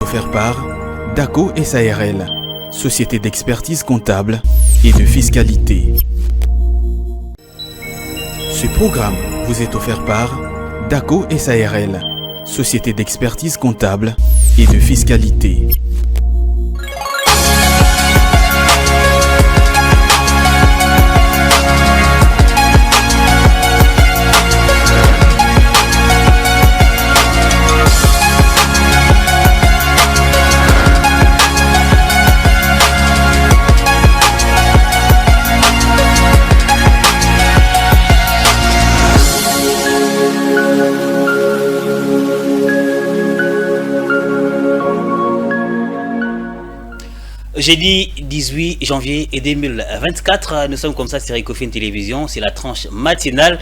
offert par DACO SARL, Société d'expertise comptable et de fiscalité. Ce programme vous est offert par DACO SARL, Société d'expertise comptable et de fiscalité. Jeudi 18 janvier 2024, nous sommes comme ça sur Ecofin Télévision, c'est la tranche matinale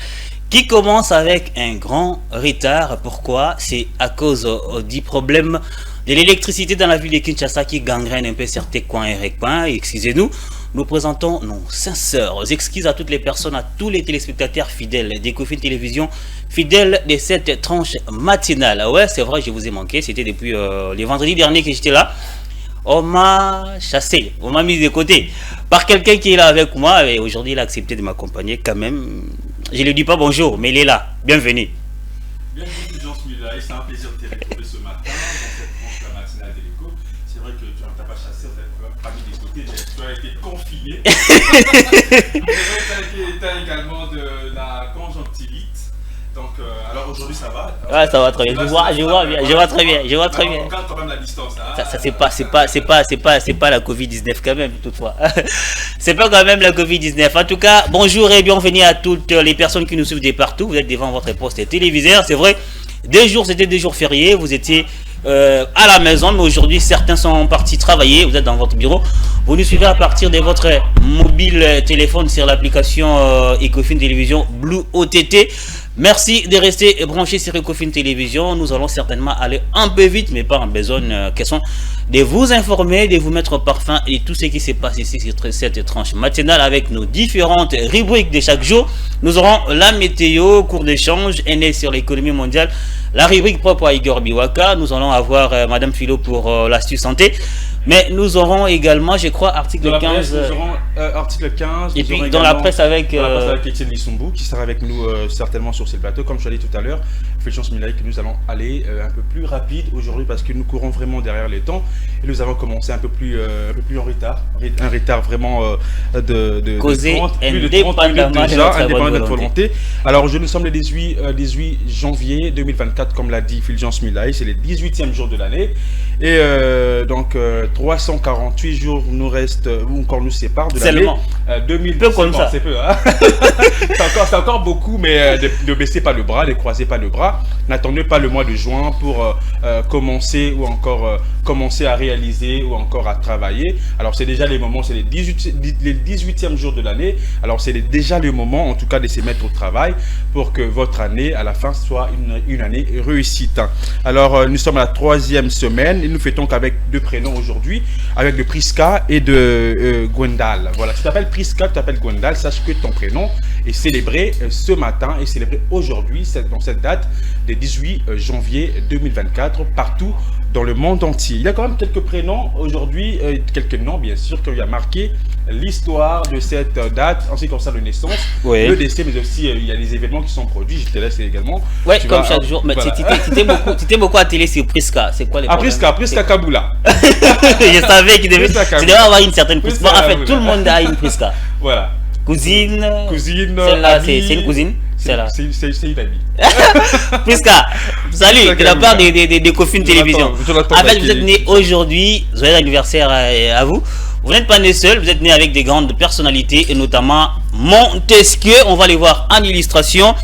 qui commence avec un grand retard. Pourquoi? C'est à cause du problème de l'électricité dans la ville de Kinshasa qui gangrène un peu certains coins et recoins. Excusez-nous, nous présentons nos sincères excuses à toutes les personnes, à tous les téléspectateurs fidèles d'Ecofin Télévision, fidèles de cette tranche matinale. Ouais, c'est vrai, je vous ai manqué, c'était depuis le vendredi dernier que j'étais là. On m'a chassé, on m'a mis de côté par quelqu'un qui est là avec moi et aujourd'hui il a accepté de m'accompagner quand même. Je ne lui dis pas bonjour, mais il est là. Bienvenue. Bienvenue Jean Smila, c'est un plaisir de te retrouver ce matin dans cette tranche matinale de l'Éco. C'est vrai que tu ne t'as pas chassé, on t'a pas mis de côté, tu as été confiné. Tu as également de la conjonctivite. Donc, alors aujourd'hui ça va? Ouais, ça va très bien. Je vois très bien. On garde quand même la distance. Hein. Ça c'est pas la Covid-19 quand même, toutefois. C'est pas quand même la Covid-19. En tout cas, bonjour et bienvenue à toutes les personnes qui nous suivent de partout. Vous êtes devant votre poste téléviseur. C'est vrai, c'était des jours fériés. Vous étiez à la maison, mais aujourd'hui certains sont partis travailler. Vous êtes dans votre bureau. Vous nous suivez à partir de votre mobile téléphone sur l'application Ecofin Télévision Blue OTT. Merci de rester branché sur Ecofin Télévision. Nous allons certainement aller un peu vite, mais pas en besoin question de vous informer, de vous mettre au parfum et tout ce qui se passe ici sur cette tranche matinale avec nos différentes rubriques de chaque jour. Nous aurons la météo, cours d'échange, NL sur l'économie mondiale, la rubrique propre à Igor Biwaka. Nous allons avoir Madame Philo pour l'astuce santé. Mais nous aurons également, je crois, article 15. Presse, nous aurons article 15. Et puis dans la presse avec Étienne Lissumbu qui sera avec nous certainement sur ce plateau. Comme je l'ai dit tout à l'heure, Félix Milaï, que nous allons aller un peu plus rapide aujourd'hui parce que nous courons vraiment derrière les temps. Et nous avons commencé un peu plus en retard. Un retard vraiment de causé 30 minutes déjà, indépendamment de notre volonté. Alors aujourd'hui, nous sommes le 18 janvier 2024, comme l'a dit Fulgence Milaï. C'est le 18e jour de l'année. Et donc 348 jours nous restent, ou encore nous séparent de l'année 2000. Peu comme ça. C'est peu, hein. c'est encore beaucoup, mais ne baissez pas le bras, ne croisez pas le bras. N'attendez pas le mois de juin pour commencer ou encore commencer à réaliser ou encore à travailler. Alors c'est déjà les moments, c'est les 18e jour de l'année. Alors c'est déjà le moment en tout cas de se mettre au travail pour que votre année à la fin soit une année réussite. Alors nous sommes à la 3e semaine et nous fêtons qu'avec deux prénoms aujourd'hui, avec le Priska et de Gwendal. Voilà, tu t'appelles Priska, tu t'appelles Gwendal, sache que ton prénom est célébré ce matin et célébré aujourd'hui, dans cette date de 18 janvier 2024, partout dans le monde entier. Il y a quand même quelques prénoms aujourd'hui, quelques noms bien sûr, qui ont marqué l'histoire de cette date en ce qui concerne la naissance, oui. Le décès, mais aussi il y a les événements qui sont produits. Je te laisse également. Oui, comme chaque jour. Mais voilà. Tu étais beaucoup à télé sur Priska. C'est quoi les Priska Kabula. Je savais qu'il devait avoir une certaine Priska. En fait, tout le monde a une Priska. Voilà. Cousine. Celle-là, c'est une cousine. C'est une amie. Priska, salut de la part des Ecofin Télévision. En fait, vous êtes né aujourd'hui. Joyeux anniversaire à vous. Vous n'êtes pas né seul, vous êtes né avec des grandes personnalités et notamment Montesquieu. On va les voir en illustration,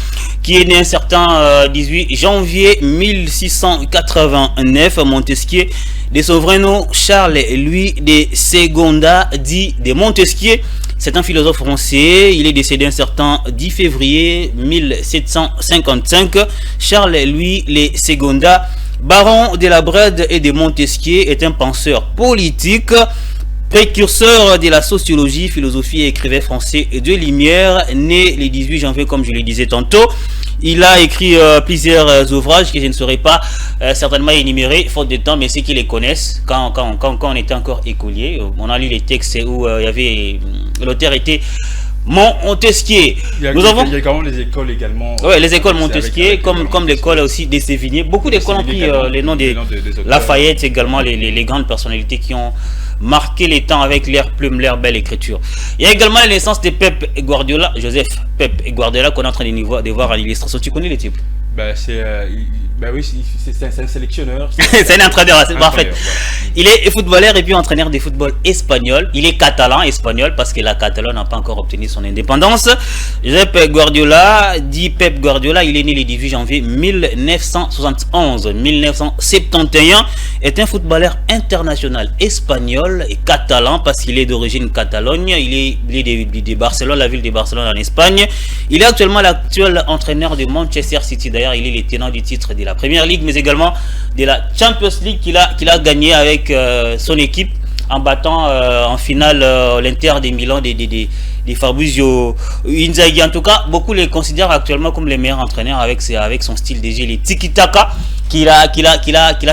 qui est né un certain 18 janvier 1689. Montesquieu, de son vrai nom Charles-Louis de Segonda, dit de Montesquieu. C'est un philosophe français. Il est décédé un certain 10 février 1755. Charles-Louis de Segonda, baron de la Brède et de Montesquieu, est un penseur politique, précurseur de la sociologie, philosophie et écrivain français de Lumière, né le 18 janvier comme je le disais tantôt. Il a écrit plusieurs ouvrages que je ne saurais pas certainement énumérer, faute de temps, mais ceux qui les connaissent, quand on était encore écolier, on a lu les textes où il y avait, l'auteur était Montesquieu. Il y a également les écoles également. Oui, les écoles Montesquieu, comme l'école aussi des Sévigné. Beaucoup d'écoles ont pris les noms des Lafayette également, les grandes personnalités qui ont marqué les temps avec leur plume, leur belle écriture. Il y a également la naissance de Pep Guardiola, Joseph Pep Guardiola, qu'on est en train de voir à l'illustration. Tu connais les types? Oui, c'est un sélectionneur. C'est un entraîneur, c'est parfait. Voilà. Il est footballeur et puis entraîneur de football espagnol. Il est catalan, espagnol, parce que la Catalogne n'a pas encore obtenu son indépendance. Josep Guardiola, dit Pep Guardiola, il est né le 18 janvier 1971. 1971 est un footballeur international espagnol et catalan parce qu'il est d'origine Catalogne. Il est de Barcelone, la ville de Barcelone en Espagne. Il est actuellement l'actuel entraîneur de Manchester City. D'ailleurs, il est le tenant du titre de la Première Ligue, mais également de la Champions League qu'il a gagné avec son équipe en battant en finale l'Inter de Milan de Fabrizio Inzaghi. En tout cas, beaucoup les considèrent actuellement comme les meilleurs entraîneurs avec son style de jeu, les tiki-taka qu'il a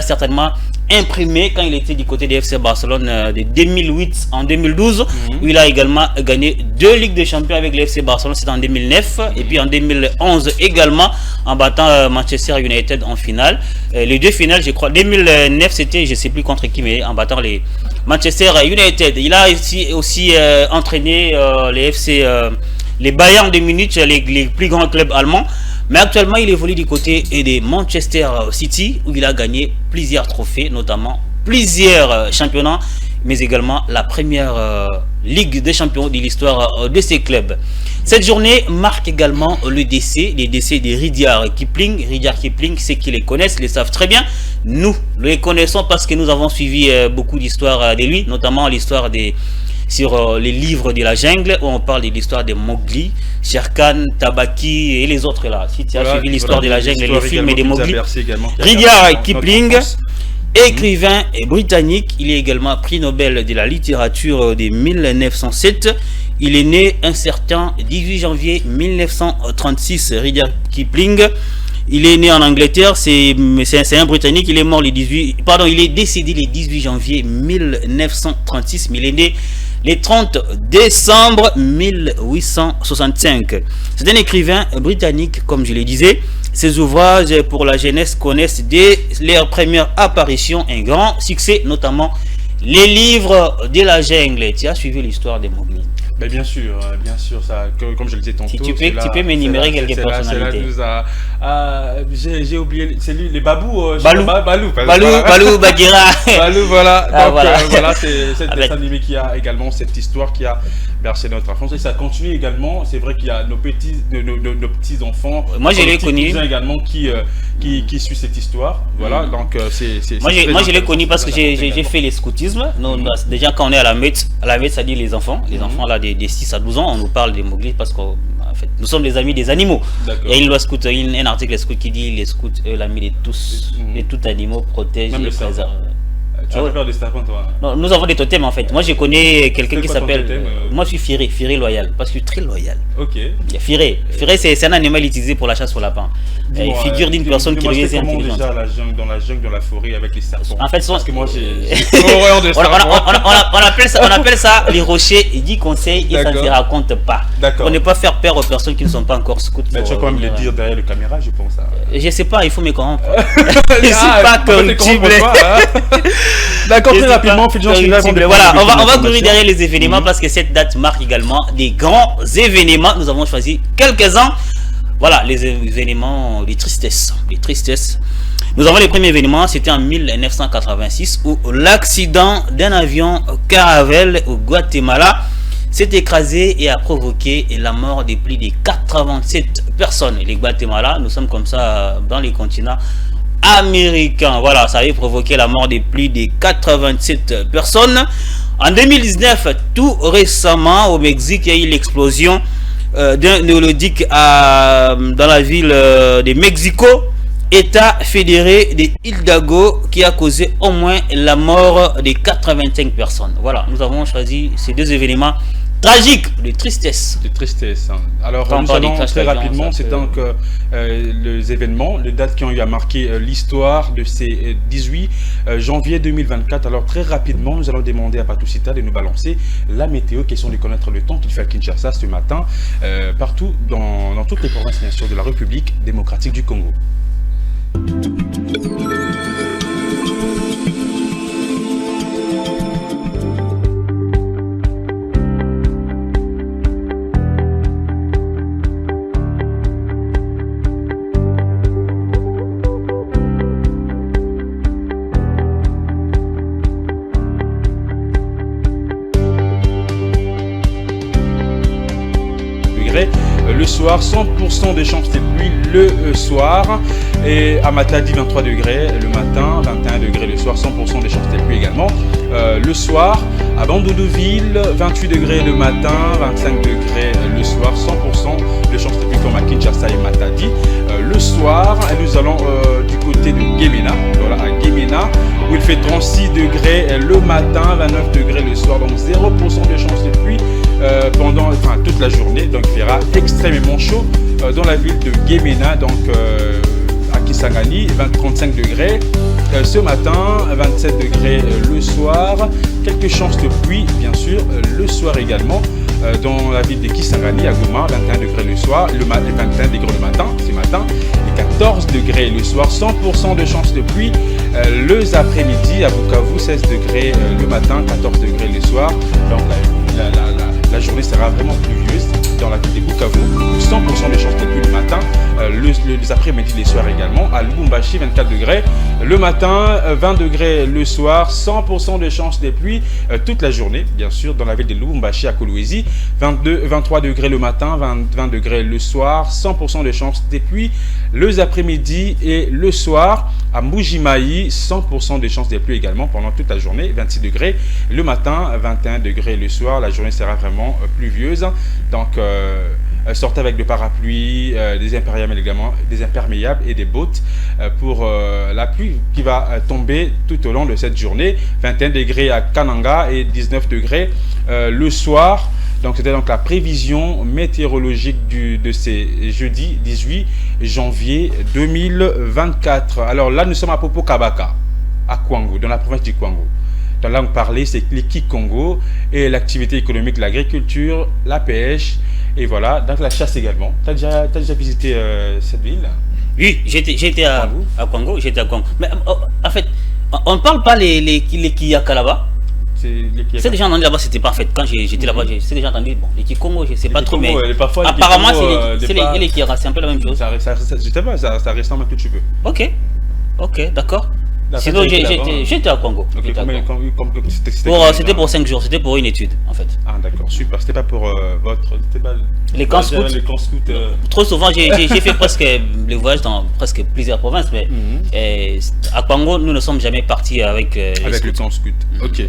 certainement imprimé quand il était du côté des FC Barcelone de 2008 en 2012 où il a également gagné 2 Ligues des Champions avec le FC Barcelone, c'était en 2009 et puis en 2011 également en battant Manchester United en finale. Les 2 finales, je crois, 2009 c'était, je sais plus contre qui, mais en battant les Manchester United. Il a aussi entraîné les Bayern de Munich, les plus grands clubs allemands. Mais actuellement, il évolue du côté de Manchester City, où il a gagné plusieurs trophées, notamment plusieurs championnats, mais également la première Ligue des champions de l'histoire de ces clubs. Cette journée marque également les décès de Rudyard Kipling. Rudyard Kipling, ceux qui les connaissent, les savent très bien. Nous les connaissons parce que nous avons suivi beaucoup d'histoires de lui, notamment l'histoire sur les livres de la jungle, où on parle de l'histoire de Mowgli, Shere Khan, Tabaki et les autres là. Si tu as suivi l'histoire de la jungle, les films de Mowgli, Rudyard Kipling, écrivain britannique, il est également prix Nobel de la littérature de 1907. Il est né un certain 18 janvier 1936, Rudyard Kipling. Il est né en Angleterre, c'est un Britannique, il est décédé le 18 janvier 1936, mais il est né le 30 décembre 1865. C'est un écrivain britannique, comme je le disais. Ses ouvrages pour la jeunesse connaissent dès leur première apparition un grand succès, notamment les livres de la jungle. Tu as suivi l'histoire des Mowgli? Bien sûr, ça, comme je le disais tantôt. Si tu peux m'énumérer quelques personnalités. J'ai oublié, c'est lui, les Babou. Balou Bagheera. Balou, voilà. Voilà, c'est cette dessin animé qui a également cette histoire qui a bercé notre enfance. Et ça continue également. C'est vrai qu'il y a nos petits enfants. Moi, je l'ai connu. Également qui suit cette histoire. Voilà, donc c'est. Moi, je l'ai connu parce que j'ai fait les scoutismes. Déjà, quand on est à la MET, ça dit les enfants. Les enfants là des 6 à 12 ans, on nous parle des Mowgli parce qu'en fait, nous sommes les amis des animaux. Il y a une loi scout, un article scout qui dit les scouts, l'ami de tous, et tout animaux protège et préserve. Tu as peur des serpents, toi? Non, nous avons des totems en fait. Moi, je connais quelqu'un qui s'appelle. Moi, je suis Firé loyal parce que je suis très loyal. Ok. Firé, c'est un animal utilisé pour la chasse au lapin. Il figure d'une personne qui devient intelligente. Déjà dans la jungle, dans la forêt avec les serpents. En fait, parce que moi, j'ai horreur des serpents. On appelle ça les rochers. Il dit conseil et ça ne se raconte pas. Pour ne pas faire peur aux personnes qui ne sont pas encore scouts. Mais tu vas quand même les dire derrière la caméra, je pense. Je sais pas, il faut me corrompre. Je suis pas corruptible. D'accord, très rapidement, voilà, on va courir derrière les événements parce que cette date marque également des grands événements. Nous avons choisi quelques-uns. Voilà, les événements, les tristesses. Nous avons les premiers événements, c'était en 1986 où l'accident d'un avion Caravelle au Guatemala s'est écrasé et a provoqué la mort de plus de 87 personnes. Les Guatemala, nous sommes comme ça dans les continents américain. Voilà, ça avait provoqué la mort de plus de 87 personnes. En 2019, tout récemment, au Mexique, il y a eu l'explosion d'un néolithique dans la ville de Mexico, État fédéré de Hidalgo, qui a causé au moins la mort de 85 personnes. Voilà, nous avons choisi ces deux événements tragique, de tristesse. De tristesse. Hein. Alors, Quand on nous parle allons des crashs très d'avion, rapidement, ça c'est peut- donc les événements, les dates qui ont eu à marquer l'histoire de ces 18 janvier 2024. Alors, très rapidement, nous allons demander à Patou Sita de nous balancer la météo, question de connaître le temps qu'il fait à Kinshasa ce matin, partout dans toutes les provinces, bien sûr, de la République démocratique du Congo. Le soir, 100% de chances de pluie le soir, et à Matadi 23 degrés le matin, 21 degrés le soir, 100% de chances de pluie également. Le soir, à Bandoudoville, 28 degrés le matin, 25 degrés le soir, 100% de chances de pluie comme à Kinshasa et Matadi. Le soir, nous allons du côté de Gemena, voilà, à Gemena, où il fait 36 degrés le matin, 29 degrés le soir, donc 0% de chances de pluie pendant toute la journée. Donc il fera extrêmement chaud dans la ville de Gemena, donc à Kisangani, 35 degrés ce matin, 27 degrés le soir, quelques chances de pluie bien sûr le soir également dans la ville de Kisangani, à Goma, 21 degrés le soir, 21 degrés le matin, ce matin, et 14 degrés le soir, 100% de chances de pluie le après-midi, à Bukavu, 16 degrés le matin, 14 degrés le soir, donc la journée sera vraiment pluvieuse dans la ville de Bukavu, 100% de chances de pluie le matin, les après-midi, les soirs également. À Lubumbashi, 24 degrés le matin, 20 degrés le soir, 100% de chances de pluie toute la journée, bien sûr, dans la ville de Lubumbashi à Kolwezi, 23 degrés le matin, 20 degrés le soir, 100% de chances de pluie les après-midi et le soir. À Mbujimayi, 100% de chances de pluie également pendant toute la journée, 26 degrés le matin, 21 degrés le soir. La journée sera vraiment pluvieuse, donc sortez avec des parapluies, des imperméables et des bottes pour la pluie qui va tomber tout au long de cette journée. 21 degrés à Kananga et 19 degrés le soir. Donc c'était donc la prévision météorologique de ces jeudi 18 janvier 2024. Alors là, nous sommes à Popo Kabaka, à Kwango, dans la province du Kwango. Dans la langue parlée, c'est l'équipe Congo et l'activité économique, l'agriculture, la pêche et voilà, donc la chasse également. Tu as déjà visité cette ville? Oui, j'étais à Kwango, j'étais à Kwango. Mais en fait, on ne parle pas les Kiyaka là-bas. C'est déjà entendu là-bas, c'était pas en fait. Quand j'étais là-bas, c'est déjà entendu. Bon, les Kikongo, je sais pas trop, mais apparemment, c'est les Kiyaka, c'est un peu la même chose. Je sais pas, ça ressemble un peu, tu veux. Ok, d'accord. Sinon, j'étais à Kwango. C'était pour 5 jours, c'était pour une étude en fait. Ah d'accord, super. C'était pas pour les camps scouts. Trop souvent, j'ai fait presque les voyages dans presque plusieurs provinces, mais à Kwango, nous ne sommes jamais partis avec le camp scout. Ok.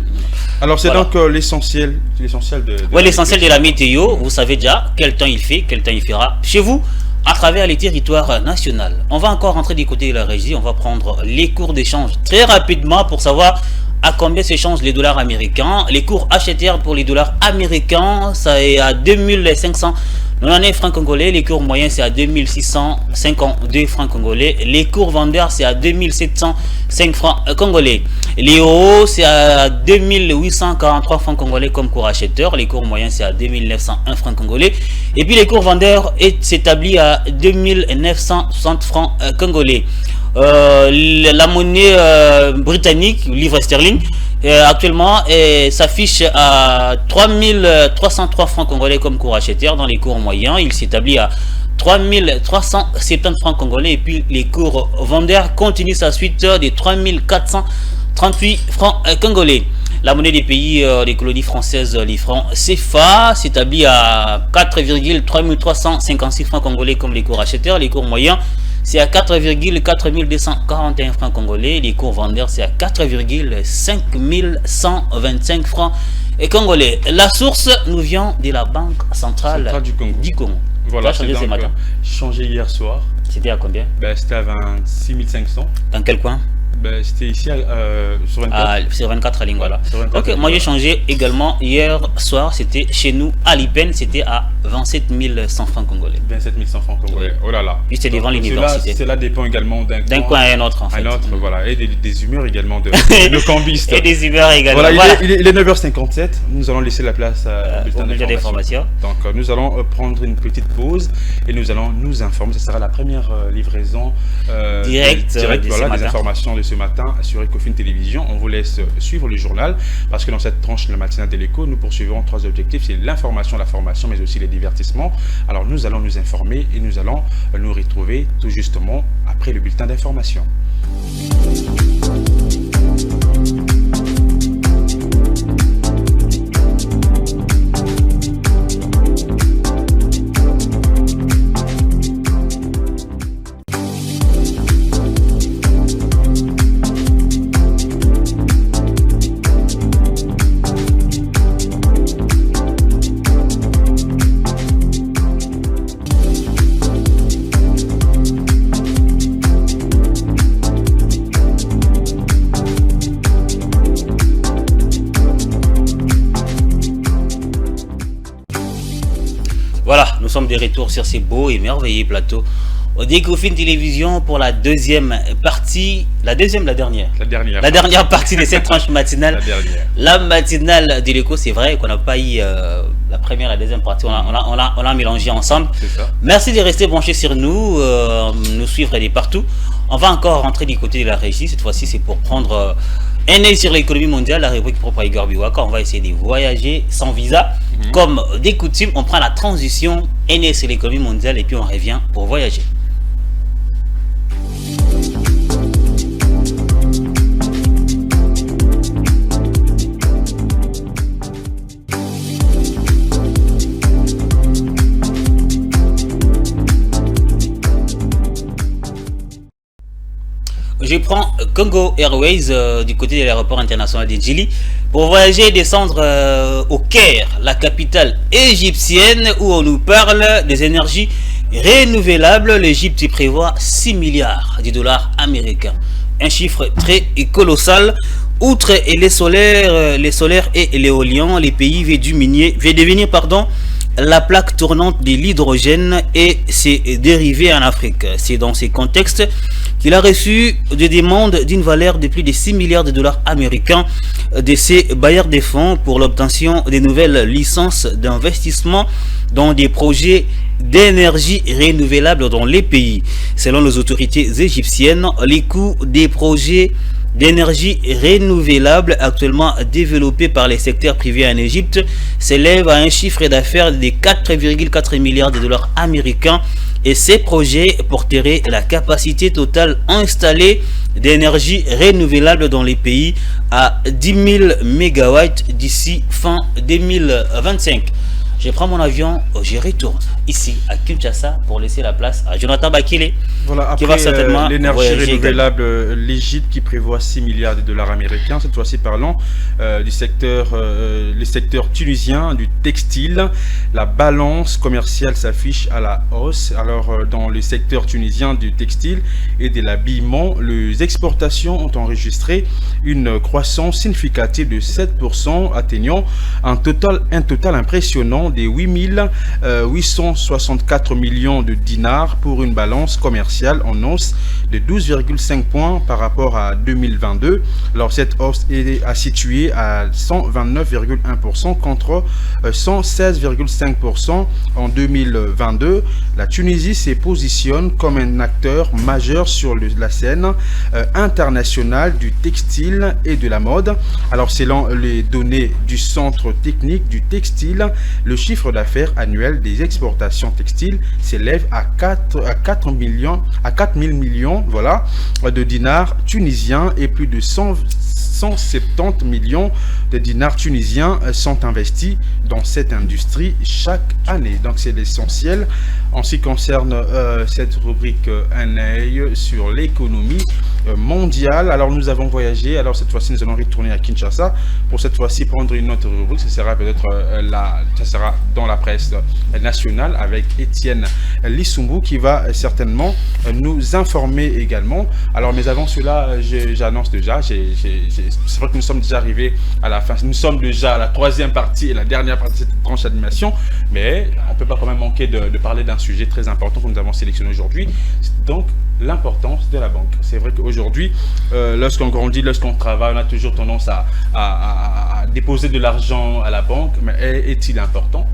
Alors c'est donc l'essentiel de. Oui, l'essentiel de la météo. Vous savez déjà quel temps il fait, quel temps il fera chez vous, à travers les territoires nationaux. On va encore rentrer du côté de la régie, on va prendre les cours d'échange très rapidement pour savoir à combien s'échangent les dollars américains. Les cours HTR pour les dollars américains, ça est à 2590 francs congolais. Les cours moyens, c'est à 2652 francs congolais. Les cours vendeurs, c'est à 2705 francs congolais. Les euros, c'est à 2843 francs congolais comme cours acheteur. Les cours moyens, c'est à 2901 francs congolais. Et puis les cours vendeurs s'établit à 2960 francs congolais. La monnaie britannique, livre sterling, actuellement s'affiche à 3303 francs congolais comme cours acheteur. Dans les cours moyens, il s'établit à 3370 francs congolais. Et puis les cours vendeurs continuent sa suite des 3438 francs congolais. La monnaie des pays des colonies françaises, les francs CFA, s'établit à 4,3356 francs congolais comme les cours acheteurs. Les cours moyens, c'est à 4,4241 francs congolais. Les cours vendeurs, c'est à 4,5125 francs congolais. La source nous vient de la Banque centrale du Congo. Voilà, c'est ce matin. J'ai changé hier soir. C'était à combien? C'était à 26 500. Dans quel coin? Ben, c'était ici sur 24. Ah, sur 24 lignes, voilà. Sur 24 Ok, lignes, moi j'ai voilà. changé également hier soir, c'était chez nous à Lipen, c'était à 27 100 francs congolais. 27 100 francs congolais. Oh là là. Puis c'était devant l'université. Cela dépend également D'un coin à un autre, en fait. Un autre, voilà. Et des humeurs également de nos cambistes. Et des humeurs également. Voilà, Voilà. il est 9h57. Nous allons laisser la place au Au bulletin d'information. Donc, nous allons prendre une petite pause et nous allons nous informer. Ce sera la première livraison Direct de ce voilà, des matin. informations de ce matin sur Ecofin Télévision. On vous laisse suivre le journal parce que dans cette tranche de la matinale de l'écho, nous poursuivons 3 objectifs. C'est l'information, la formation, mais aussi les divertissements. Alors, nous allons nous informer et nous allons nous retrouver tout justement après le bulletin d'information. Voilà, nous sommes de retour sur ces beaux et merveilleux plateaux d'Ecofin Télévision pour la deuxième partie, la dernière. La dernière partie de cette tranche matinale. La dernière. La matinale de l'écho, c'est vrai qu'on n'a pas eu la première et la deuxième partie, on a mélangé ensemble. C'est ça. Merci de rester branchés sur nous, nous suivre de partout. On va encore rentrer du côté de la régie, cette fois-ci c'est pour prendre un œil sur l'économie mondiale, la rubrique propre à Igor Biwaka. On va essayer de voyager sans visa. Comme des coutumes, on prend la transition, un œil sur l'économie mondiale et puis on revient pour voyager. Je prends Congo Airways du côté de l'aéroport international de Djili pour voyager et descendre au Caire, la capitale égyptienne, où on nous parle des énergies renouvelables. L'Égypte y prévoit 6 milliards de dollars américains. Un chiffre très colossal. Outre les solaires et l'éolien, les pays veulent devenir la plaque tournante de l'hydrogène et ses dérivés en Afrique. C'est dans ces contextes qu'il a reçu des demandes d'une valeur de plus de 6 milliards de dollars américains de ses bailleurs de fonds pour l'obtention de nouvelles licences d'investissement dans des projets d'énergie renouvelable dans les pays. Selon les autorités égyptiennes, les coûts des projets d'énergie renouvelable actuellement développés par les secteurs privés en Égypte s'élèvent à un chiffre d'affaires de 4,4 milliards de dollars américains, et ces projets porteraient la capacité totale installée d'énergie renouvelable dans les pays à 10 000 MW d'ici fin 2025. Je prends mon avion, je retourne ici à Kinshasa pour laisser la place à Jonathan Bakile, Voilà, qui va après certainement l'énergie renouvelable, l'Égypte qui prévoit 6 milliards de dollars américains. Cette fois-ci, parlons du secteur, les secteurs tunisiens du textile. La balance commerciale s'affiche à la hausse. Alors, dans le secteur tunisien du textile et de l'habillement, les exportations ont enregistré une croissance significative de 7%, atteignant un total impressionnant des 864 millions de dinars pour une balance commerciale en hausse de 12,5 points par rapport à 2022. Alors cette hausse est située à 129,1% contre 116,5% en 2022. La Tunisie se positionne comme un acteur majeur sur la scène internationale du textile et de la mode. Alors selon les données du Centre technique du textile, le chiffre d'affaires annuel des exportations textiles s'élève à 4 000 millions voilà, de dinars tunisiens, et plus de 170 millions de dinars tunisiens sont investis dans cette industrie chaque année. Donc c'est l'essentiel en ce qui concerne cette rubrique un œil sur l'économie mondiale. Alors nous avons voyagé, alors cette fois-ci nous allons retourner à Kinshasa pour cette fois-ci prendre une autre rubrique. Ce sera peut-être ça sera dans la presse nationale avec Étienne Lissumbu qui va certainement nous informer également. Alors mais avant cela, j'annonce déjà, c'est vrai que nous sommes déjà arrivés à la fin, nous sommes déjà à la troisième partie et la dernière partie de cette tranche d'animation, mais on ne peut pas quand même manquer de parler d'un sujet très important que nous avons sélectionné aujourd'hui, donc l'importance de la banque. C'est vrai qu'aujourd'hui, lorsqu'on grandit, lorsqu'on travaille, on a toujours tendance à déposer de l'argent à la banque, mais est-il important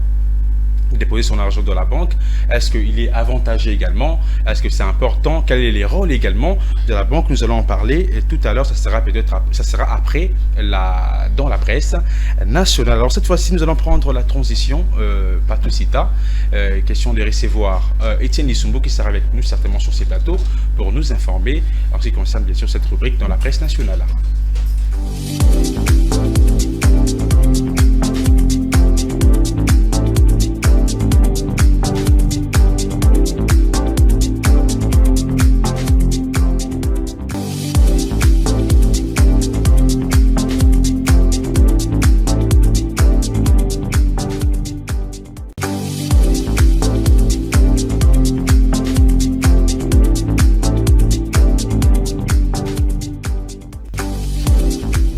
de déposer son argent dans la banque? Est-ce qu'il est avantageux également? Est-ce que c'est important? Quels sont les rôles également de la banque? Nous allons en parler et tout à l'heure, ça sera après dans la presse nationale. Alors cette fois-ci, nous allons prendre la transition, Patoucita, question de recevoir Étienne Lissumbu qui sera avec nous certainement sur ces plateaux pour nous informer en ce qui concerne bien sûr cette rubrique dans la presse nationale.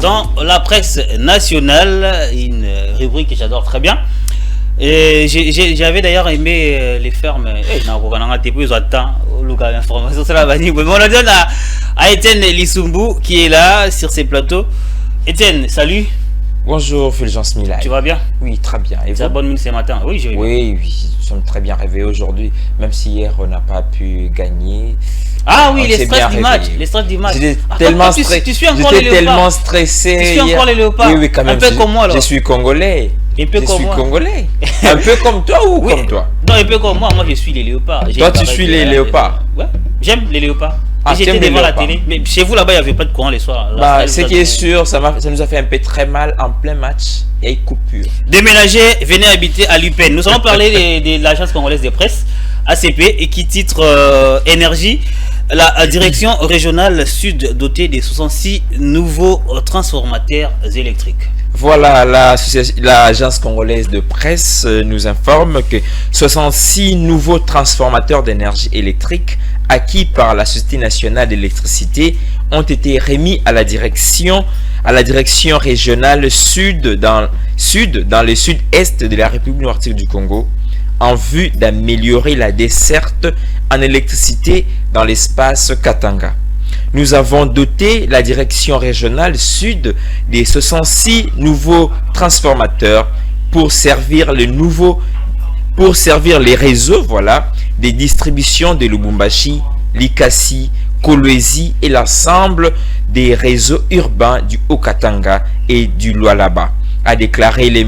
Dans la presse nationale, une rubrique que j'adore très bien. J'avais d'ailleurs aimé les fermes. On la donne à Étienne Lissumbu qui est là sur ces plateaux. Étienne, salut. Bonjour Fulgence Milay. Tu vas bien? Oui, très bien. Et tu as bonne mine ce matin? Oui, je vais bien. Oui, nous sommes très bien réveillés aujourd'hui, même si hier on n'a pas pu gagner. Ah oui, les stress du match. Les stress du match. J'étais tellement stressé. Tu suis encore les léopards. Tellement stressé. Tu suis encore les léopards. Oui, quand même. Un peu comme moi alors. Je suis congolais. Un peu comme moi. Congolais. Un peu comme toi ou oui. Comme toi? Non, un peu comme moi. Moi, je suis les léopards. Toi, tu suis les léopards? Ouais. J'aime les léopards. Ah, j'étais devant la télé. Mais chez vous là-bas, il n'y avait pas de courant les soirs. Bah, ce qui est sûr, ça nous a fait un peu très mal en plein match et coupure. Déménager, venez habiter à l'UPN. Nous allons parler de l'agence congolaise de presse, ACP, et qui titre Énergie. La direction régionale sud dotée de 66 nouveaux transformateurs électriques. Voilà, l'agence congolaise de presse nous informe que 66 nouveaux transformateurs d'énergie électrique acquis par la Société nationale d'électricité ont été remis à la direction régionale sud dans le sud-est de la République démocratique du Congo en vue d'améliorer la desserte en électricité dans l'espace Katanga. Nous avons doté la direction régionale sud des 66 nouveaux transformateurs pour servir les réseaux des distributions de Lubumbashi, Likasi, Kolwezi et l'ensemble des réseaux urbains du Haut-Katanga et du Lualaba, a déclaré les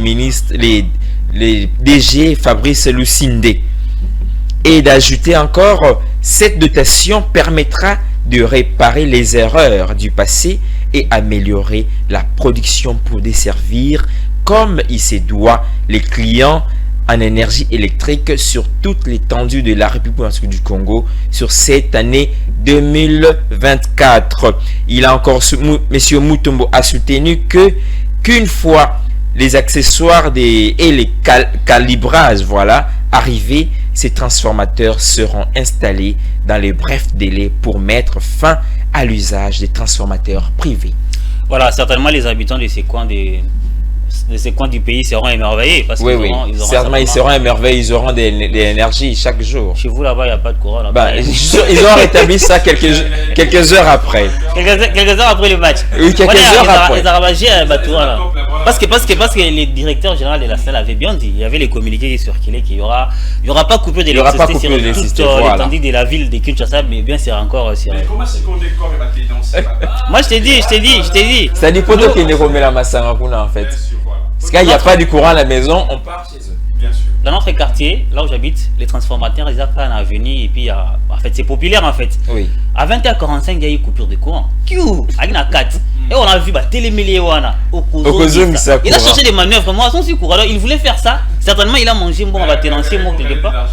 DG Fabrice Lucinde. Et d'ajouter encore, cette dotation permettra de réparer les erreurs du passé et améliorer la production pour desservir comme il se doit les clients en énergie électrique sur toute l'étendue de la République démocratique du Congo sur cette année 2024. Il a encore, M. Mutombo a soutenu qu'une fois les accessoires et les calibrages arrivés, ces transformateurs seront installés dans les brefs délais pour mettre fin à l'usage des transformateurs privés. Voilà, certainement les habitants de ces coins du pays seront émerveillés. Parce certainement ils seront émerveillés, ils auront de l'énergie chaque jour. Chez vous là-bas, il n'y a pas de courant. Ils ont rétabli ça quelques heures après. Quelques heures après le match. Oui, quelques heures après. Parce que les directeurs généraux de la salle avaient bien dit, il y avait les communiqués qui circulaient qu'il n'y aura pas coupure d'électricité sur toute l'étendue de la ville de Kinshasa, mais bien c'est encore... Mais comment c'est qu'on décore la ténance? Moi je t'ai dit. C'est-à-dire pour toi qui ne remet la Massangakuna en fait. Parce qu'il n'y a pas du courant à la maison, on part chez eux. Bien sûr. Dans notre quartier, là où j'habite, les transformateurs, ils ont pas en avenue et puis en fait c'est populaire en fait. Oui. À 20h45, il y a eu coupure de courant. Avec la 4. Et on a vu Téléméléwana. Il a cherché des manœuvres. Moi, son courant. Alors il voulait faire ça. Certainement, il a mangé bon, on va t'élancer moi quelque part.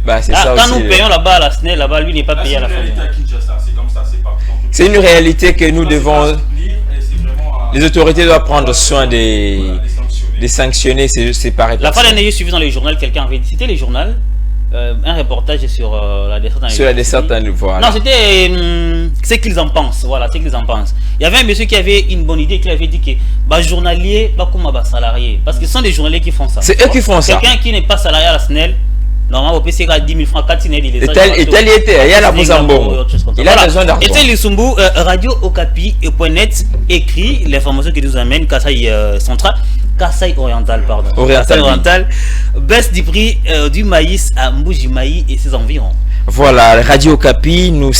Bah, c'est ça quand aussi, nous payons là-bas à la SNEL, là-bas, lui n'est pas payé à la fin. C'est comme ça, c'est partout. C'est une réalité que nous devons... Les autorités doivent prendre soin des sanctionner, c'est pareil. La fois dernière, j'ai suivi dans les journaux, quelqu'un avait dit, c'était les journaux, un reportage sur la descente en sur la descente en voilà. Non, c'était ce qu'ils en pensent. Voilà, ce qu'ils en pensent. Il y avait un monsieur qui avait une bonne idée, qui avait dit que bah, journalier, pas comme bah, salarié. Parce que ce sont des journaliers qui font ça. C'est eux qui font ça. Quelqu'un qui n'est pas salarié à la SNEL, normalement, au PC, il a 10 000 francs, 4 000, il est et tel il était, il y a la Mozambo. Il a besoin d'argent. Et tel Lussumbu, Radio Okapi.net écrit l'information qui nous amène, Kassai Central. Kassai Oriental, pardon. Kassai Oriental, baisse du prix du maïs à Mbujimayi et ses environs. Voilà, Radio Okapi nous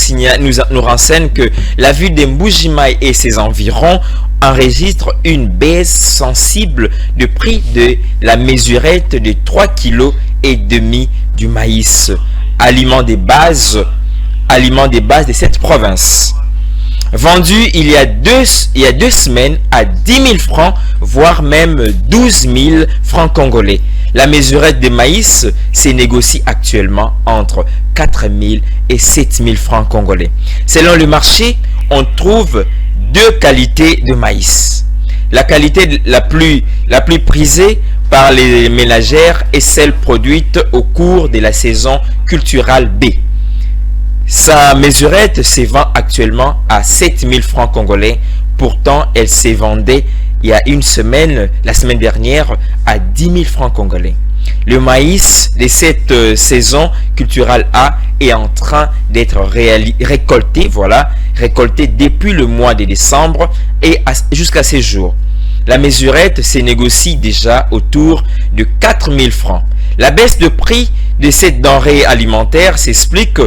renseigne que la ville de Mbujimayi et ses environs enregistre une baisse sensible du prix de la mesurette de 3,5 kg du maïs, aliment de base de cette province. Vendu il y a deux semaines à 10 000 francs, voire même 12 000 francs congolais. La mesurette de maïs se négocie actuellement entre 4 000 et 7 000 francs congolais. Selon le marché, on trouve deux qualités de maïs. La qualité la plus prisée par les ménagères est celle produite au cours de la saison culturelle B. Sa mesurette se vend actuellement à 7 000 francs congolais. Pourtant, elle s'est vendue il y a une semaine, la semaine dernière, à 10 000 francs congolais. Le maïs de cette saison culturelle A est en train d'être récolté, récolté depuis le mois de décembre et jusqu'à ces jours. La mesurette se négocie déjà autour de 4 000 francs. La baisse de prix de cette denrée alimentaire s'explique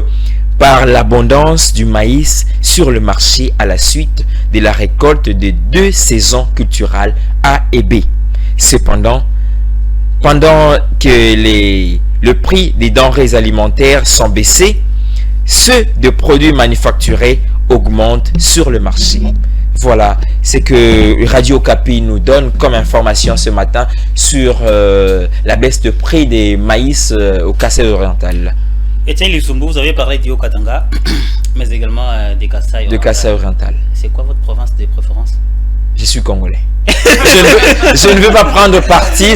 par l'abondance du maïs sur le marché à la suite de la récolte de deux saisons culturelles A et B. Cependant, pendant que le prix des denrées alimentaires sont baissés, ceux de produits manufacturés augmentent sur le marché. Voilà ce que Radio Okapi nous donne comme information ce matin sur la baisse de prix des maïs au Kassai Oriental. Etienne Lussumbu, vous avez parlé du Haut-Katanga, mais également des Kassai Oriental. De Kassai Oriental. C'est quoi votre province de préférence? Je suis congolais. je ne veux pas prendre parti,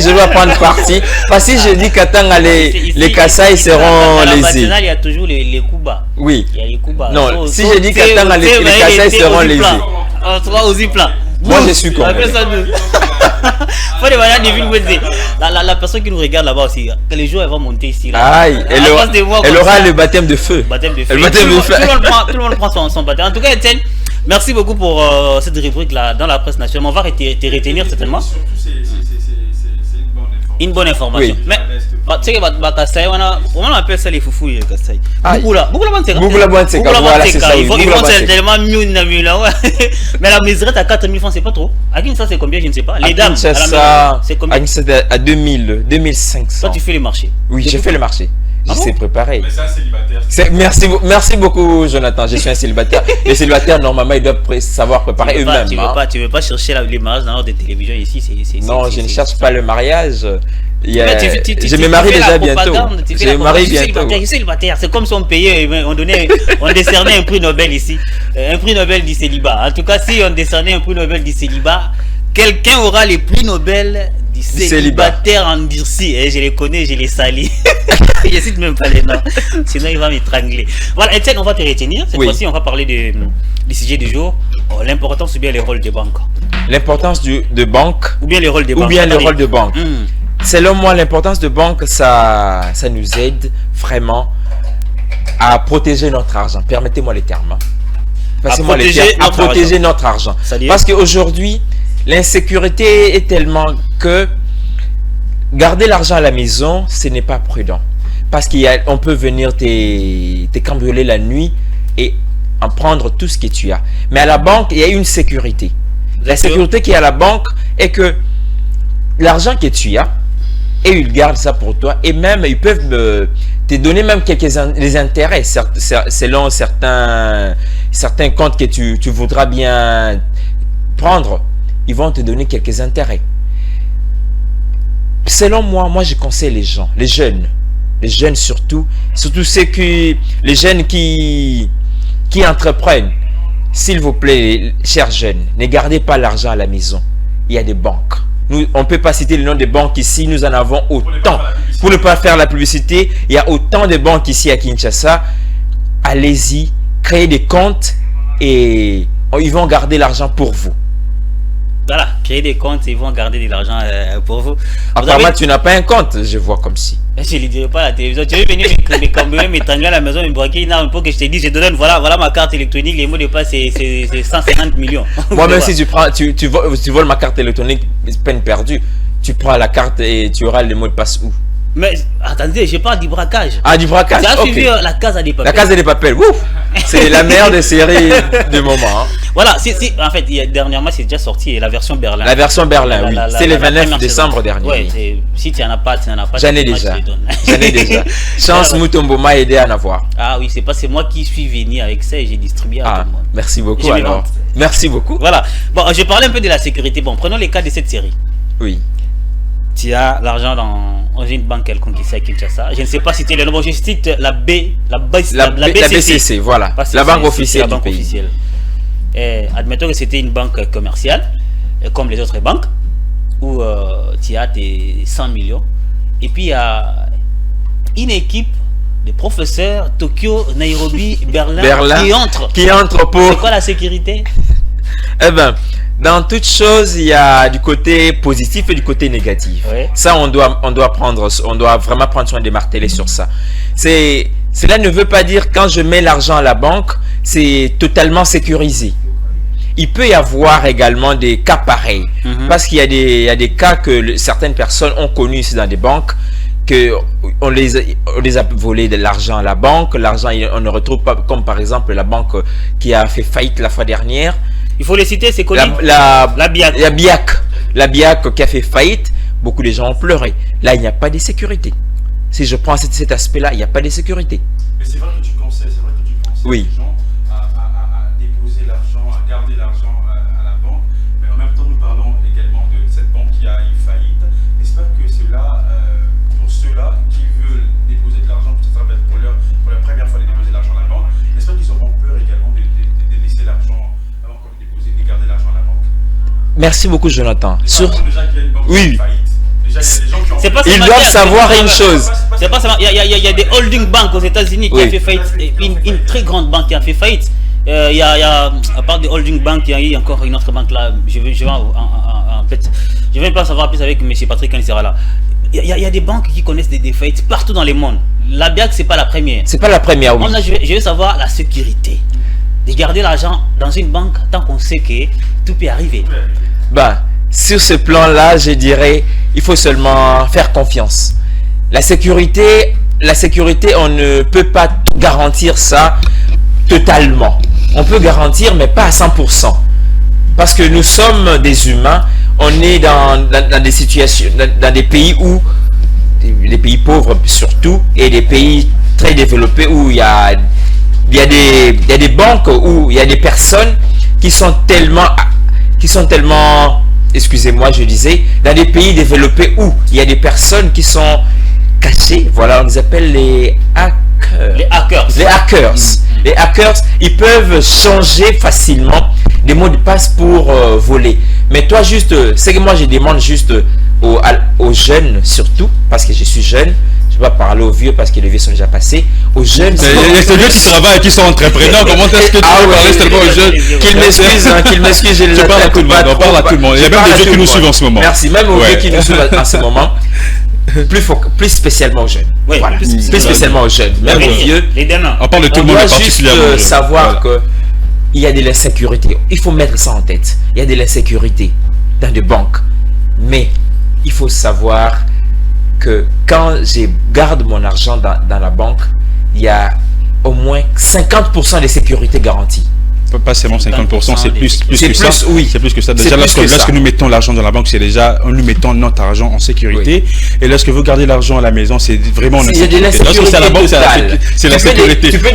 parce que je dis Katanga, les Kassai seront lésés. Il y a toujours les Kuba. Oui. Il y a les Kuba. Non, si je dis Katanga, les Kassai seront lésés. Moi, je suis congolais. La personne qui nous regarde là-bas aussi, que les jours elle va monter ici. Là, aïe, elle aura le baptême de feu. Tout le monde prend son baptême. En tout cas, Etienne, merci beaucoup pour cette rubrique là dans la presse nationale. On va te retenir certainement. Une bonne information. Oui. Mais tu sais que Kassai, on appelle ça les foufous les Kassai. Beaucoup là, c'est voilà, c'est ça. Ils font tellement mieux. Mais la mesurette à 4 000 francs, c'est pas trop. À Kinshasa, c'est combien? Je ne sais pas. Les dames, c'est combien? À 2000, 2500. Toi, tu fais le marché? Oui, j'ai fait le marché. Je sais préparer. Mais c'est un célibataire. Merci beaucoup, Jonathan. Je suis un célibataire. Les célibataires, normalement, ils doivent savoir préparer eux-mêmes. Tu ne veux pas chercher les mariages dans l'ordre de télévision ici. Non, je ne cherche pas le mariage. Je me marie déjà bientôt. Je me marie bientôt. Je suis célibataire. C'est comme si on payait, on décernait un prix Nobel ici. Un prix Nobel du célibat. En tout cas, si on décernait un prix Nobel du célibat, quelqu'un aura les prix Nobel du célibataire en Dirci. Je les connais, je les salis. Je ne cite même pas les noms. Sinon, il va m'étrangler. Voilà, Etienne, on va te retenir. Cette fois-ci, on va parler du sujet du jour. L'importance ou bien les rôles des banques. L'importance de banque. Ou bien les rôles des banques. Ou bien les rôles de banque. Selon moi, l'importance de banque, ça nous aide vraiment à protéger notre argent. Permettez-moi les termes. Passez-moi les termes. À protéger notre argent. Parce qu'aujourd'hui, l'insécurité est tellement que garder l'argent à la maison, ce n'est pas prudent. Parce qu'on peut venir te cambrioler la nuit et en prendre tout ce que tu as. Mais à la banque, il y a une sécurité. La sécurité qui est à la banque est que l'argent que tu as, et ils gardent ça pour toi. Et même, ils peuvent te donner même les intérêts selon certains comptes que tu voudras bien prendre. Ils vont te donner quelques intérêts. Selon moi, je conseille les gens, les jeunes surtout les jeunes qui entreprennent. s'il vous plaît, chers jeunes, ne gardez pas l'argent à la maison. Il y a des banques. Nous, on ne peut pas citer le nom des banques ici, nous en avons autant. Pour ne pas faire la publicité, il y a autant de banques ici à Kinshasa. Allez-y, créez des comptes et ils vont garder l'argent pour vous. Voilà, créer des comptes, ils vont garder de l'argent pour vous. Apparemment, tu n'as pas un compte, je vois comme si. Je ne le dirai pas à la télévision. Tu veux venir me cambrioler, m'étrangler à la maison, me braquer pour que je te dise, je te donne, voilà ma carte électronique, les mots de passe, c'est 150 millions. Moi-même, si tu voles ma carte électronique, peine perdue. Tu prends la carte et tu auras les mots de passe où? Mais attendez, je parle du braquage. Ah, du braquage. Tu as okay. suivi la Casa des Papel. La Casa des Papel, ouf. C'est la meilleure des séries du moment. Hein. Voilà, en fait, dernièrement, c'est déjà sorti la version Berlin. La version Berlin, oui. C'est le 29 décembre dernier. Oui, si tu n'en as pas, tu n'en as pas. J'en ai déjà. J'en ai déjà. Chance Mutombo m'a aidé à en avoir. Ah oui, c'est moi qui suis venu avec ça et j'ai distribué à tout le monde. Merci beaucoup alors. Merci beaucoup. Voilà. Bon, je parlais un peu de la sécurité. Bon, prenons les cas de cette série. Oui. Tu as l'argent dans une banque quelconque ici à Kinshasa. Je ne sais pas si tu es le nom. Je cite la BCC. Voilà. La banque officielle du pays. Officielle. Et admettons que c'était une banque commerciale, comme les autres banques, où tu as tes 100 millions. Et puis il y a une équipe de professeurs Tokyo, Nairobi, Berlin qui entre pour... C'est quoi la sécurité? Eh ben, dans toute chose, il y a du côté positif et du côté négatif. Oui. Ça, on doit vraiment prendre soin de marteler sur ça. Cela ne veut pas dire quand je mets l'argent à la banque, c'est totalement sécurisé. Il peut y avoir également des cas pareils. Parce qu'il y a des cas que certaines personnes ont connus ici dans des banques, on les a volé de l'argent à la banque. L'argent, on ne retrouve pas, comme par exemple la banque qui a fait faillite la fois dernière. Il faut les citer, c'est connu. La BIAC. La BIAC qui a fait faillite, beaucoup de gens ont pleuré. Là, il n'y a pas de sécurité. Si je prends cet aspect-là, il n'y a pas de sécurité. Mais c'est vrai que tu conseilles, oui. Les gens à déposer l'argent, à garder l'argent à la banque. Mais en même temps, nous parlons également de cette banque qui a eu faillite. J'espère que cela, pour ceux-là qui veulent déposer de l'argent, ça va être pour la première fois de déposer de l'argent à la banque, j'espère qu'ils auront peur également de laisser l'argent. Garder l'argent à la banque. Merci beaucoup, Jonathan. Oui. Ils doivent savoir une chose. C'est pas ça. Il y a des holding banks aux États-Unis qui a fait faillite. Une très grande banque qui a fait faillite. Il y a à part des holding banks, il y a eu encore une autre banque là. Je vais pas savoir plus avec M. Patrick quand il sera là. Il y a des banques qui connaissent des faillites partout dans le monde. La BIAC, c'est pas la première. C'est pas la première, oui. Je veux savoir la sécurité. De garder l'argent dans une banque tant qu'on sait que tout peut arriver. Sur ce plan-là, je dirais, il faut seulement faire confiance. La sécurité, on ne peut pas garantir ça totalement. On peut garantir, mais pas à 100%. Parce que nous sommes des humains, on est dans des situations, dans des pays où, des pays pauvres surtout, et des pays très développés où il y a des banques où il y a des personnes qui sont tellement, excusez-moi, je disais, dans des pays développés où il y a des personnes qui sont cachées, voilà, on les appelle les hackers. Les hackers, ils peuvent changer facilement des mots de passe pour voler. Mais toi, juste, c'est que moi je demande juste aux jeunes surtout, parce que je suis jeune, je ne vais pas parler aux vieux parce que les vieux sont déjà passés. Aux jeunes, c'est les vieux qui travaillent et qui sont entrepreneurs. Comment est-ce que tu peux parler seulement aux jeunes? Qu'ils m'excusent, je parle à tout le monde. On parle à tout le monde. Il y a même des vieux qui nous suivent en ce moment. Merci, même aux vieux qui nous suivent en ce moment. Plus spécialement aux jeunes. Oui, voilà. Plus spécialement aux jeunes. Même aux vieux. On parle de tout le monde, particulièrement. On doit juste savoir que il y a de l'insécurité. Il faut mettre ça en tête. Il y a de l'insécurité dans des banques. Mais il faut savoir que quand je garde mon argent dans la banque, il y a au moins 50% de sécurité garantie. Pas seulement 50%, c'est plus que ça. Oui. C'est plus que ça. Déjà, lorsque nous mettons l'argent dans la banque, c'est déjà, nous mettons notre argent en sécurité. Oui. Et lorsque vous gardez l'argent à la maison, c'est vraiment une insécurité. Lorsque c'est à la banque, c'est la sécurité. Mais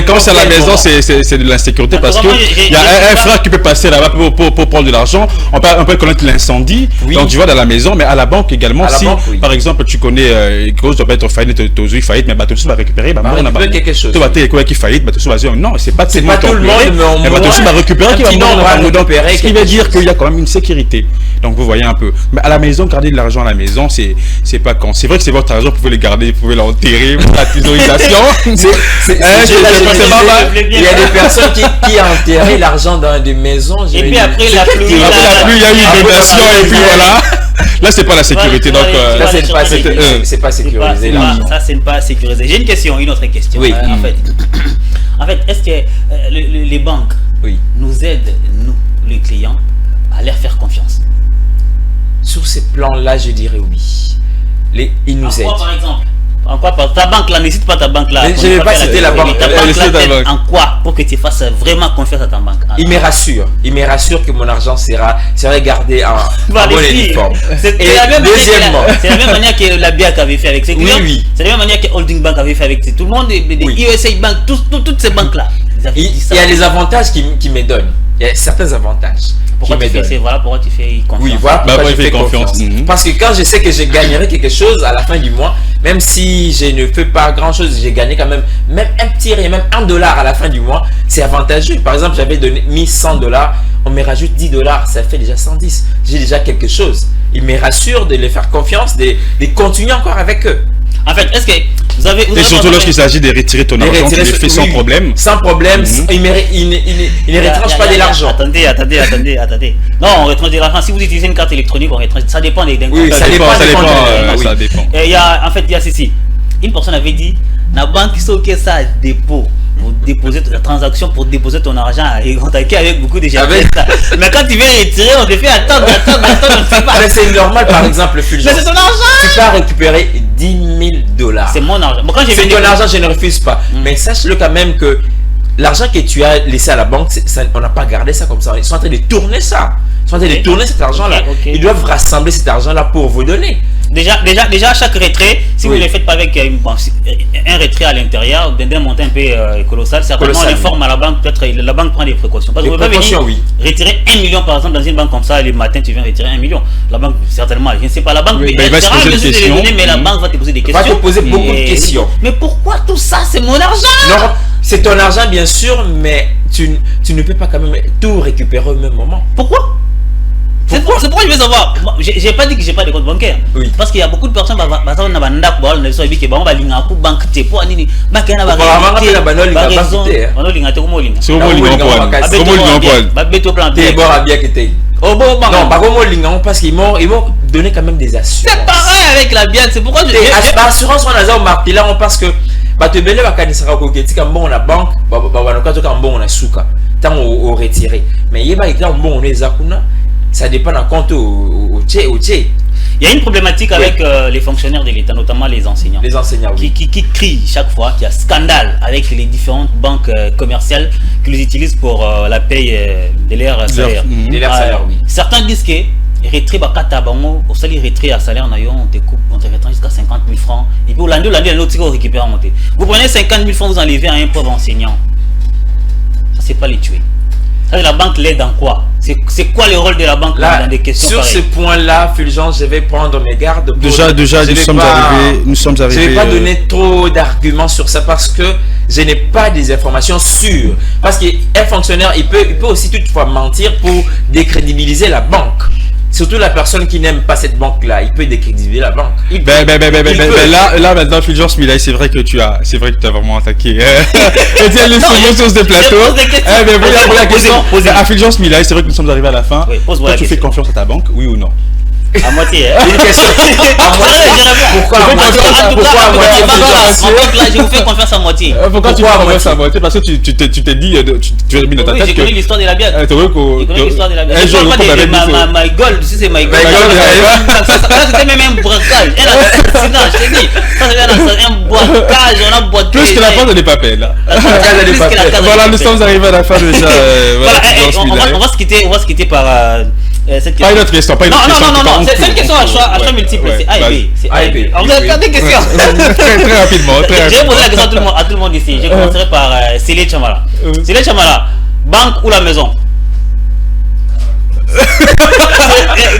quand c'est à la maison, c'est de l'insécurité parce qu'il y a un frère qui peut passer là-bas pour prendre de l'argent. On peut connaître l'incendie. Donc, tu vois, dans la maison, mais à la banque également. Si, par exemple, tu connais, cause doit pas être faillite, tu as faillite, mais tu vas récupérer, tu vas quelque chose. Tu vas te qui faillite, non, c'est pas tout le monde. au elle va moins aussi la récupérer, un qui va petit me nombre à donc, récupérer ce qui veut quelque dire chose. qu'il y a quand même une sécurité. Donc vous voyez un peu. Mais à la maison, garder de l'argent à la maison, c'est pas quand. C'est vrai que c'est votre argent, vous pouvez le garder, vous pouvez l'enterrer, la thésaurisation. C'est pas mal. Il y a des personnes qui ont enterré l'argent dans des maisons. Et puis après la pluie, Après la pluie, il y a eu une inondation et puis voilà. Là, c'est pas la sécurité. Donc, Là, c'est pas sécurisé. C'est pas sécurisé. l'argent. Ça, c'est pas sécurisé. J'ai une autre question. Oui. En fait, est-ce que les banques Oui. nous aident, nous, les clients, à leur faire confiance? Sur ces plans-là, je dirais oui. Ils nous aident. En quoi, par exemple? En quoi, ta banque là, n'hésite pas ta banque là. Mais je vais pas citer la banque. Ta banque là Cite ta t'aide banque. en quoi pour que tu fasses vraiment confiance à ta banque? Il me rassure que mon argent sera gardé en bonne uniforme. C'est Et la même deuxièmement, manière, c'est la même manière que la BIAC avait fait avec ses clients. Oui. C'est la même manière que Holding Bank avait fait avec tout le monde, des USA Bank, toutes ces banques là. il y a les avantages qui me donnent. Il y a certains avantages Pourquoi qui tu me fais donnent. c'est voilà pourquoi tu fais confiance. Oui, voilà pourquoi Bah, je fais confiance. Parce que quand je sais que je gagnerai quelque chose à la fin du mois, même si je ne fais pas grand chose, j'ai gagné quand même un petit rien, même $1 à la fin du mois, c'est avantageux. Par exemple, j'avais mis $100, on me rajoute $10, ça fait déjà 110. J'ai déjà quelque chose. Il me rassure de les faire confiance, de continuer encore avec eux. En fait, est-ce que vous avez et surtout lorsqu'il s'agit de retirer ton argent, tu le fais sans problème. Sans problème, il ne retranche pas de l'argent. Attendez. Non, on retranche de l'argent. Si vous utilisez une carte électronique, on retranche. Ça dépend des Oui, Ça dépend. Et il y a, en fait, il y a ceci. Une personne avait dit, la banque qui s'occupe ça à dépôt. Pour déposer la transaction, pour déposer ton argent et contacter avec beaucoup de gens. Mais quand tu viens retirer, on te fait attendre, on ne sait pas. Mais c'est normal, par exemple, Fulgence. Mais c'est ton argent. Tu peux récupérer $10,000. C'est mon argent. Bon, C'est ton argent, je ne refuse pas. Mais sache-le quand même que l'argent que tu as laissé à la banque, on n'a pas gardé ça comme ça. Ils sont en train de tourner ça. Ils sont en train de tourner cet argent-là. Okay. Ils doivent rassembler cet argent-là pour vous donner. Déjà, chaque retrait, si vous ne le faites pas avec un retrait à l'intérieur, d'un montant un peu colossal, certainement on informe à la banque, peut-être la banque prend des précautions. Parce que vous pouvez pas venir retirer 1 million par exemple dans une banque comme ça, le matin tu viens retirer 1 million. La banque, certainement, je ne sais pas, la banque il va se poser des questions. Mais la banque va te poser des questions. Va te poser beaucoup de questions. Mais pourquoi tout ça? C'est mon argent! Non, c'est ton argent bien sûr, mais tu ne peux pas quand même tout récupérer au même moment. Pourquoi? C'est pourquoi je veux savoir. J'ai pas dit que j'ai pas de compte bancaire. Oui. Parce qu'il y a beaucoup de personnes qui parce qu'ils m'ont donné quand même des assurances. c'est pareil avec la bière, c'est pourquoi assurance on a au martelan parce que bato bele bakanisaka koketika mbongo na banque banoka toka mbongo na suka tant au retirer mais yeba ikla mbongo neza kuna ça dépend d'un compte au tché. Il y a une problématique avec les fonctionnaires de l'État, notamment les enseignants. Les enseignants, oui. Qui crient chaque fois qu'il y a scandale avec les différentes banques commerciales qui les utilisent pour la paye de leur salaire. Oui. Certains disent que retrait bakata bango, au salaire retrait à salaire on te coupe, on te retrait jusqu'à 50 000 francs. Et puis au lundi, on récupère monter. Vous prenez 50 000 francs, vous enlevez à un pauvre enseignant. Ça, c'est pas les tuer. La banque l'aide en quoi? C'est quoi le rôle de la banque là, dans des questions sur pareilles? ce point-là, Fulgence, je vais prendre mes gardes. Déjà, nous sommes arrivés. Je ne vais pas donner trop d'arguments sur ça parce que je n'ai pas des informations sûres. Parce qu'un fonctionnaire, il peut aussi toutefois mentir pour décrédibiliser la banque. Surtout la personne qui n'aime pas cette banque-là, il peut décrédibiliser la banque. Là maintenant, Fulgence Milaï, c'est vrai que tu as vraiment attaqué. Etienne le sur ce plateau. Mais pour la question, à Fulgence Milaï, c'est vrai que nous sommes arrivés à la fin. Toi, tu fais confiance à ta banque, oui ou non? À moitié. Une question. Pourquoi à moitié? Pourquoi à moitié? Je vous fais confiance à moitié. Pourquoi tu fais confiance à moitié? Parce que tu t'es dit, tu as mis dans ta tête que. J'ai connu l'histoire de la bière. J'ai connu l'histoire de la bière. Je parle pas de My Gold, tu sais, c'est My Gold. Ça, c'était même un braquage. Non, je t'ai dit. Ça, c'était un braquage, on a boité. Plus que la fin de les papels. Voilà, nous sommes arrivés à la fin déjà. On va se quitter par. Pas une autre question, non, c'est une question à choix multiple, c'est A et B. On va faire des questions. Très rapidement. Je vais poser la question à tout le monde ici. Je commencerai par Célé Chamala. Célé Chamala, banque ou la maison?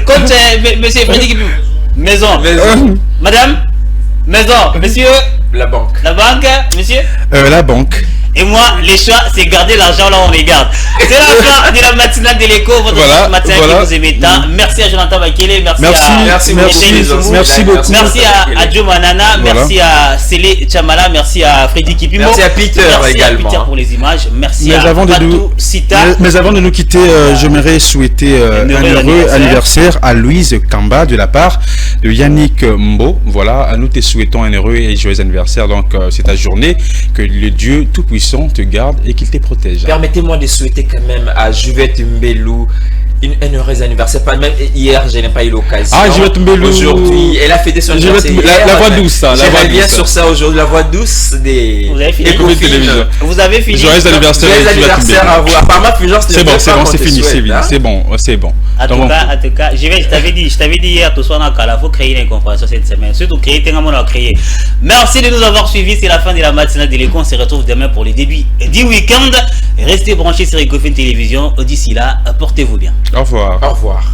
Coach, monsieur Frédéric, maison. Madame, maison. Monsieur, la banque. La banque, monsieur? La banque. Et moi, les choix, c'est garder l'argent là où on les garde. C'est la fin de la matinale de l'écho, votre matinale qui vous aimez tant. Merci à Jonathan Bakele, merci beaucoup. Merci à Joe Manana, merci à Célé Chamala, merci à Freddy Kipimo. Merci à Peter également. Peter pour les images. Merci à Patou Sita. Mais avant de nous quitter, j'aimerais souhaiter un heureux anniversaire à Louise Kamba de la part de Yannick Mbo. Voilà, à nous te souhaitons un heureux et joyeux anniversaire. Donc, c'est ta journée. Que le Dieu Tout-Puissant te garde et qu'il te protège. Permettez-moi de souhaiter quand même à Juvette Mbelou un heureux anniversaire. Pas même hier, je n'ai pas eu l'occasion. Ah, Juvette Mbelou. Aujourd'hui, elle a fêté son anniversaire hier. La voix douce, ça. J'aimerais bien sur ça aujourd'hui, la voix douce des. Vous avez fini. Vous avez fini. Joyeux anniversaire à vous. Apparemment, Fulgence, c'est fini. C'est bon. En tout cas, je t'avais dit hier, tout soir, il faut créer une incompréhension cette semaine. Surtout créer, créer. Merci de nous avoir suivis. C'est la fin de la matinale de l'écho. On se retrouve demain pour les débuts du week-end. Restez branchés sur Ecofin Télévision. D'ici là, portez-vous bien. Au revoir. Au revoir.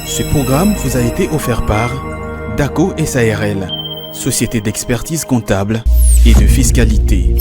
Ce programme vous a été offert par DACO SARL, société d'expertise comptable et de fiscalité.